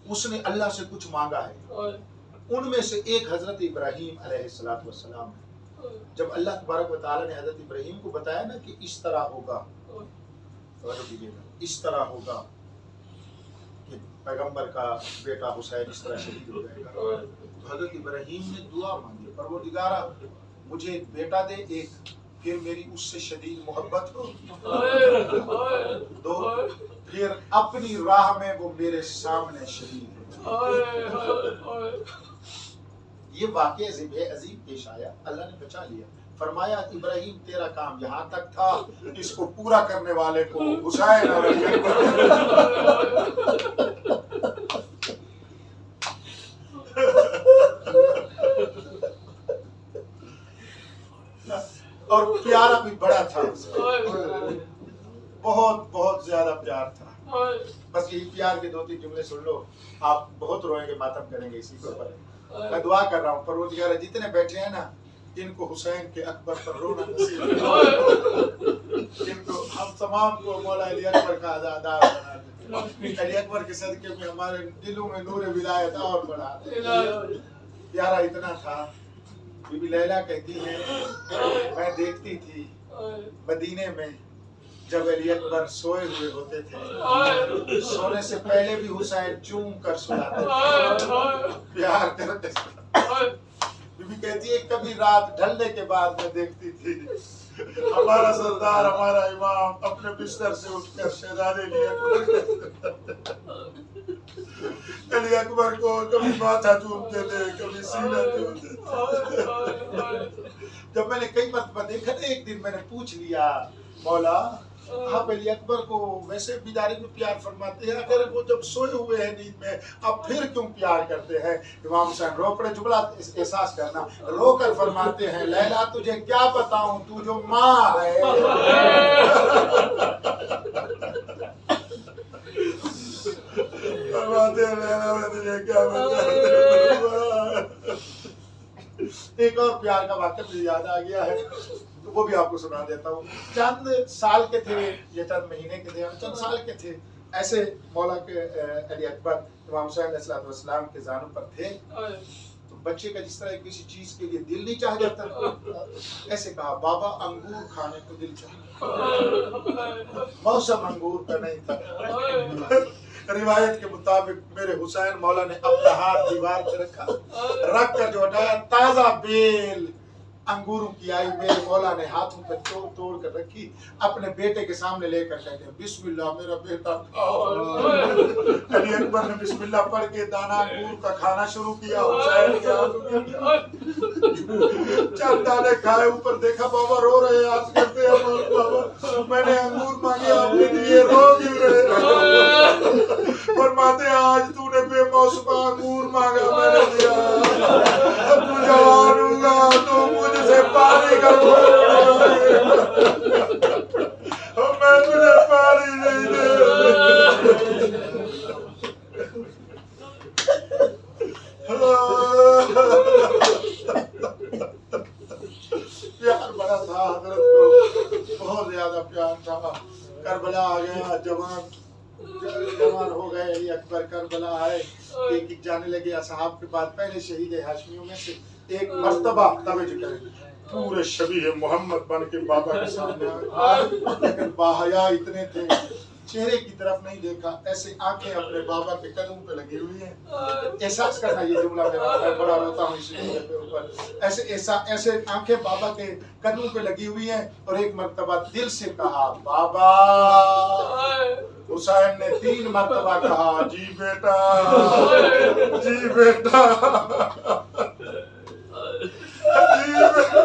اس نے اللہ سے کچھ مانگا ہے. ان میں سے ایک حضرت ابراہیم علیہ السلام ہے. جب اللہ تبارک و تعالی نے حضرت ابراہیم کو بتایا نا کہ اس طرح ہوگا اس طرح ہوگا کہ پیغمبر کا بیٹا حسین اس طرح شہید ہو جائے گا تو حضرت ابراہیم نے دعا مانگی پروردگارا مجھے ایک بیٹا دے ایک پھر میری اس سے شدید محبت ہو دو پھر اپنی راہ میں وہ میرے سامنے شہید ہو. یہ واقعہ عظیم پیش آیا. اللہ نے بچا لیا. فرمایا ابراہیم تیرا کام یہاں تک تھا اس کو پورا کرنے والے کو حسین اور پیارا بھی بڑا تھا بہت بہت زیادہ پیار تھا. بس یہی پیار کے 2-3 جملے سن لو آپ بہت روئیں گے ماتم کریں گے اسی کے اوپر. میں دعا کر رہا ہوں پروردگار جتنے بیٹھے ہیں نا ان کو حسین کے اکبر پر رونا نصیب ان کو ہم تمام کو مولا علی اکبر کا آزادار بنا دے. علی اکبر کے صدقے میں ہمارے دلوں میں نور ولایت اور بڑھا دے. پیارا اتنا تھا. بی بی لیلا کہتی ہے میں دیکھتی تھی مدینے میں جب علی اکبر سوئے ہوئے ہوتے تھے سونے سے پہلے بھی حسین چوم کر سلاتے تھے پیار کرتے. بی بی کہتی ہے کبھی رات ڈھلنے کے بعد میں دیکھتی تھی ہمارا سردار ہمارا امام اپنے بستر سے اٹھ کر شہزادے علی اکبر علی اکبر کو کبھی ماتھا چومتے تھے کبھی سینہ چومتے تھے. جب میں نے کئی مرتبہ دیکھا نا ایک دن میں نے پوچھ لیا مولا آپ علی اکبر کو ویسے بیداری میں پیار فرماتے ہیں اگر وہ جب سوئے ہوئے ہیں نیند میں اب پھر کیوں پیار کرتے ہیں؟ امام حسین رو پڑے. جملہ احساس کرنا رو کر فرماتے ہیں لیلا تجھے کیا بتاؤں تو جو ماں ہے. فرماتے ہیں لیلا میں تجھے کیا بتاؤں. ایک اور پیار کا واقعہ مجھے یاد آ گیا ہے تو وہ بھی آپ کو سنا دیتا ہوں. چند سال کے تھے یہ چند مہینے کے تھے چند سال کے تھے ایسے مولا کے علی اکبر امام حسین علیہ السلام کے زانوں پر تھے. تو بچے کا جس طرح کسی چیز کے لیے دل نہیں چاہ جاتا ایسے کہا بابا انگور کھانے کو دل چاہتا. موسم انگور کا نہیں تھا. روایت کے مطابق میرے حسین مولا نے اپنا ہاتھ دیوار پہ رکھا رکھ کر جو ہٹایا تازہ بیل انگوروں کی آئی میرے مولا نے ہاتھوں پہ توڑ کر رکھی اپنے بیٹے کے سامنے لے کر کہتے ہیں بسم اللہ میرا بیٹا کھاؤ. علی اکبر نے بسم اللہ پڑھ کے دانا انگور کا کھانا شروع کیا. حسین کے ہاتھوں چند دانے کھائے اوپر دیکھا بابا رو رہے آج کرتے ہیں بابا میں نے انگور مانگے آپ نے دیے رو کیوں رہے. فرماتے ہیں آج تو نے بے موسم انگور مانگا میں نے دیا. تو جوان ہوگا تو مجھ سے پانی کا میں تجھے پانی نہیں دے. پیار بڑا تھا حضرت کو بہت زیادہ پیار تھا. کربلا آ گیا جوان ہو گئے علی اکبر. کربلا آئے ایک ایک جانے لگے اصحاب کے بعد پہلے شہید ہاشمیوں میں سے ایک مرتبہ توجہ کریں پورے شبیہ محمد بن کے بابا کے سامنے آئے لیکن باحیا اتنے تھے چہرے کی طرف نہیں دیکھا. ایسے آنکھیں اپنے بابا کے قدم پہ لگی ہوئی ہیں. احساس کرنا یہ جملہ میرا میں بڑا روتا ہوں اس جملے کے اوپر. ایسے آنکھیں بابا کے قدم پہ لگی ہوئی ہیں اور ایک مرتبہ دل سے کہا بابا. حسین نے 3 مرتبہ کہا جی بیٹا جی بیٹا جی بیٹا.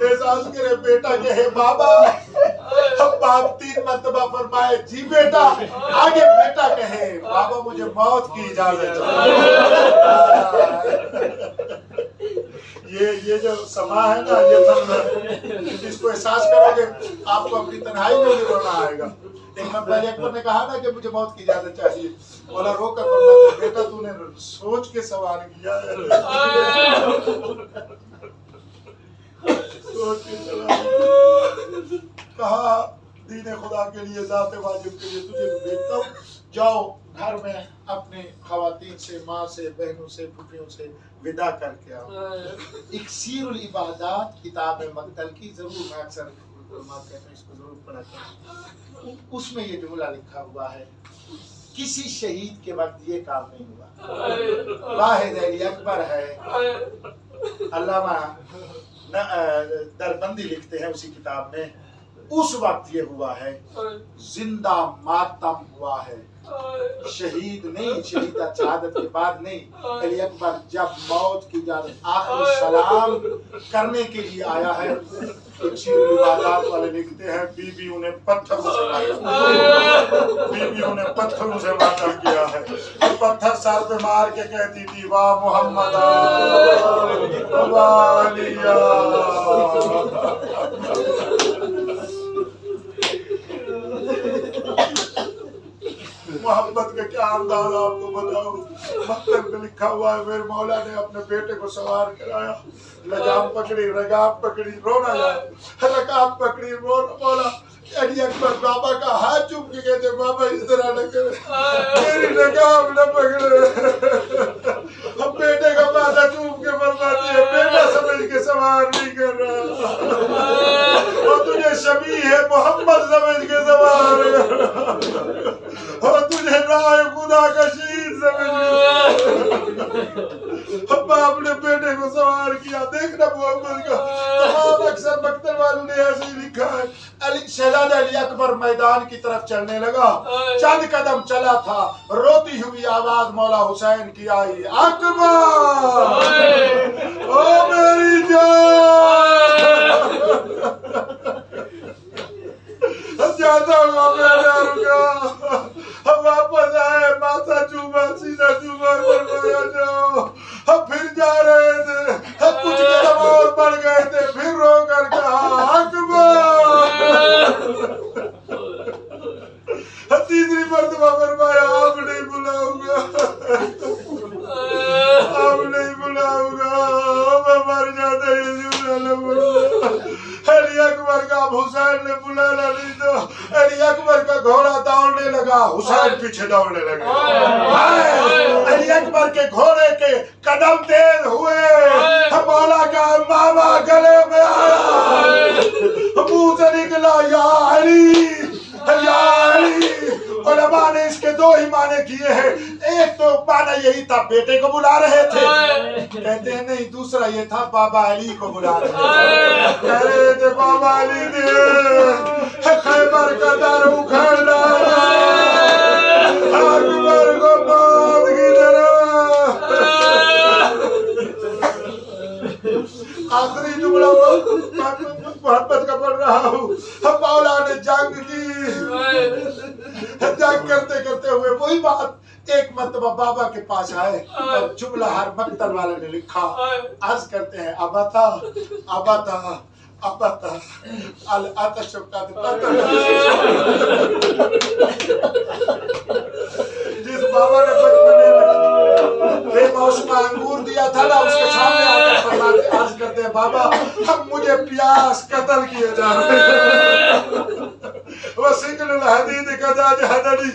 احساس کرے بیٹا کہے بابا. اب باپ 3 مرتبہ فرمائے جی بیٹا. آگے بیٹا کہے بابا مجھے موت کی اجازت یہ جو سما ہے نا یہ اس کو احساس کرو گے آپ کو اپنی تنہائی میں بھی رونا آئے گا. ایک مرتبہ علی اکبر نے کہا نا کہ مجھے موت کی اجازت چاہیے. مولا رو کر فرماتے بیٹا تو نے سوچ کے سوال کیا ہے. سوچ کے سوال کہا دین خدا کے لیے ذات واجب کے لیے تجھے بھیجتا ہوں. جاؤ گھر میں اپنے خواتین سے ماں سے بہنوں سے پھوپھیوں سے ودا کر کے آؤ. اکسیر العبادات کتاب مقتل کی ضرور میں اکثر علماء کہتے ہیں اس کو ضرور پڑھا کریں. اس میں یہ جملہ لکھا ہوا ہے کسی شہید کے وقت یہ کام نہیں ہوا. واحد علی اکبر ہے. علامہ دربندی لکھتے ہیں اسی کتاب میں اس وقت یہ ہوا ہے زندہ ماتم ہوا ہے شہید نہیں. شہید شہادت کے بعد نہیں. علی اکبر جب موت کی اجازت آخری سلام کرنے کے لیے آیا ہے عبادات والے لکھتے ہیں بی انہیں پتھروں سے مارا. بی انہیں پتھروں سے مارا کیا ہے. پتھر سر پہ مار کے کہتی تھی واہ محمد واہ علیہ. محبت کا کیا انداز آپ کو بتاؤں. مکتب میں لکھا ہوا ہے میرے مولا نے اپنے بیٹے کو سوار کرایا. لجام پکڑی رگاب پکڑی رونا جائے رکاب پکڑی رونا. مولا علی اکبر بابا کا ہاتھ چوم کے کہتے بابا اس طرح نہ کرے میری رگاب نہ پکڑے. ہم بیٹے کا ماتھا چوم کے فرماتے ہیں بیٹا سمجھ کے سوار نہیں کر رہا اور تجھے شبیہ ہے محمد سمجھ کے سوار اور تجھے رائے خدا کا شہید سمجھ باپ نے بیٹے کو سوار کیا. دیکھنا محمد کا تمام اکثر مکتب والوں نے ایسے ہی لکھا ہے. شہزادہ علی اکبر میدان کی طرف چلنے لگا. چند قدم چلا تھا, روتی ہوئی آواز مولا حسین کی آئی, اکبر او میری جان, جاتا ہوا میرا رکا, واپس آئے, ماتھا چوما, سینہ چوما, فرمایا جاؤ. پھر جا رہے تھے, کچھ قدم اور بڑھ گئے تھے, پھر رو کر کہا اکبر. تیسری مرتبہ فرمایا آپ نہیں بلاؤں گا, آپ نہیں بلاؤں گا, میں مر جاتا یہ جملہ نہ بولا. علی اکبر کا حسین نے بلانا نہیں تو علی اکبر کا گھوڑا دوڑنے لگا, حسین پیچھے دوڑنے لگا. علی اکبر کے گھوڑے کے قدم تیز ہوئے, مولا کا ماما گلے میں آیا, منہ سے نکلا یا علی یا علی. علماء نے اس کے دو ہی معنی کیے ہیں. ایک تو معنی یہی تھا بیٹے کو بلا رہے تھے, کہتے ہیں نہیں, دوسرا یہ تھا بابا علی کو بلا رہے تھے. کہہ رہے تھے بابا علی نے خیبر کا در اکھاڑ ڈالا, اکبر کو موت کی طرح. آخری جملہ محبت کا پڑھ رہا ہوں. مولا نے جنگ کی, جنگ کرتے کرتے ہوئے وہی بات. ایک مرتبہ بابا کے پاس آئے اور جملہ ہر مقتل والے نے لکھا. عرض کرتے ہیں ابتا ابتا ابتا العطش قد قتل. جس بابا نے بچپنے میں بے موسم انگور دیا تھا نا, اس کے سامنے آ کر فرماتے, عرض کرتے ہیں بابا اب مجھے پیاس قتل کیے جا رہے ہیں. وسیقل الحدید قد اجہدنی,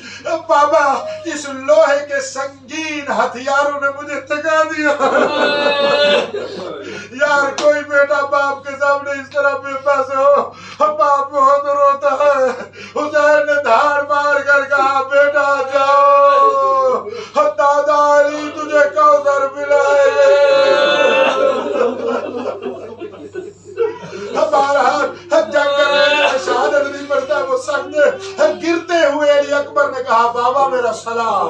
بابا اس لوہے کے سنگین ہتھیاروں نے مجھے تھکا دیا. یار کوئی بیٹا باپ کے سامنے اس طرح بے بس ہو, باپ بہت روتا ہے. حسین نے دھاڑ مار کر کہا بیٹا جاؤ, دادا علی تجھے کوثر ملائے گے. بہرحال جنگ کرنے شہادت نہیں پڑتا, وہ سخت گرتے ہوئے علی اکبر نے کہا بابا میرا سلام.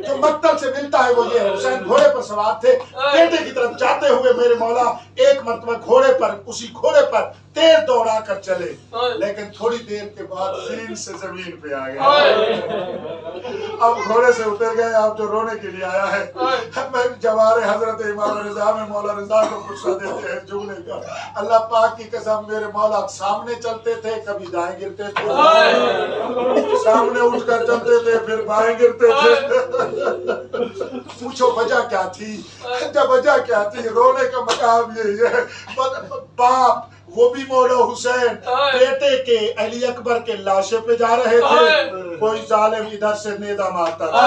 جو مقتل سے ملتا ہے وہ یہ ہے. حسین گھوڑے پر سوار تھے, بیٹے کی طرف جاتے ہوئے میرے مولا ایک مرتبہ گھوڑے پر, اسی گھوڑے پر تیر دوڑا کر چلے, لیکن تھوڑی دیر کے بعد زین سے زمین پہ آ گئے. اب گھوڑے سے اتر گئے. آپ جو رونے کے لیے آیا ہے, میں جوار حضرت امام رضا میں مولا رضا کو غصہ دیتے ہیں جملے کا. اللہ پاک کی قسم میرے مولا سامنے چلتے تھے, کبھی دائیں گرتے تھے, سامنے اٹھ کر چلتے تھے, پھر بائیں گرتے تھے. پوچھو وجہ کیا تھی؟ جب وجہ کیا تھی, رونے کا مقام یہی ہے. باپ وہ بھی مولا حسین بیٹے کے علی اکبر کے لاشے پہ جا رہے تھے, کوئی ظالم ادھر سے نیزہ مارتا تھا,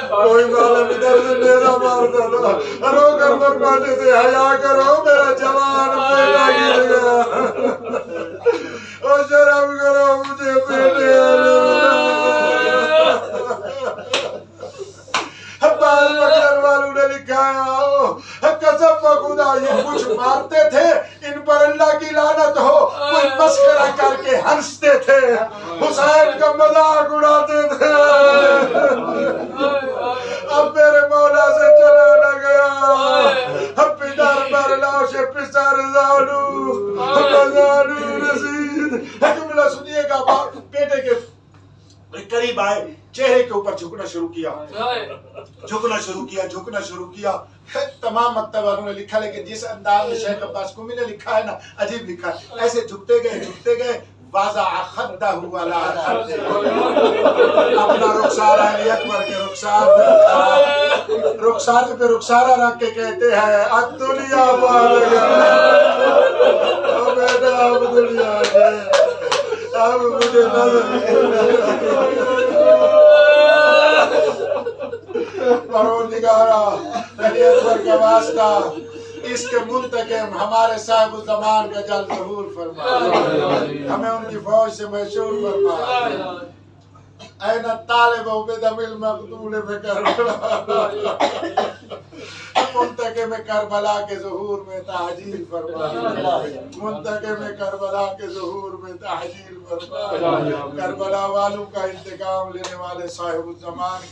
کوئی ظالم ادھر سے نیزہ مارتا تھا. رو کر فرماتے تھے حیا کرو میرا جوان بیٹا گر گیا, اور شرم کرو مجھے بیٹے. بعض مقتل والوں نے لکھا ہے قسم خدا یہ کچھ مارتے تھے, ان پر اللہ کی لعنت ہو, کوئی مسخرہ کر کے ہنستے تھے, حسین کا مذاق اڑاتے تھے. اب میرے مولا سے چلا نہ گیا, پدر بر لاش پسر زانو زانو رسید. جملہ سنیے گا. بیٹے کے قریب آئے, چہرے کے اوپر جھکنا شروع کیا, جھکنا شروع کیا, جھکنا شروع کیا. تمام مکتب والوں نے لکھا, لیکن جس انداز میں شیخ عباس قمی نے لکھا ہے نا, عجیب لکھا ہے. ایسے جھکتے گئے جھکتے گئے, وضع خدہ علی خدہ, اپنا رخسارہ علی اکبر کے رخسار پہ رکھا, رخسار پہ رخسارہ رکھ کے کہتے ہیں الدنیا بالغہ, او بیٹا اب دنیا ہے, اب مجھے پروردگارا علی اکبر کا واسطہ اس کے منتقم ہمارے صاحب الزمان کا جل ظہور فرما, ہمیں ان کی فوج سے محشور فرما. أين الطالب بدم المقتول بكربلاء منتقم کربلا کے ظہور میں تعجیل فرما منتقم کربلا کے ظہور میں تعجیل فرما کربلا والوں کا انتقام لینے والے صاحب الزمان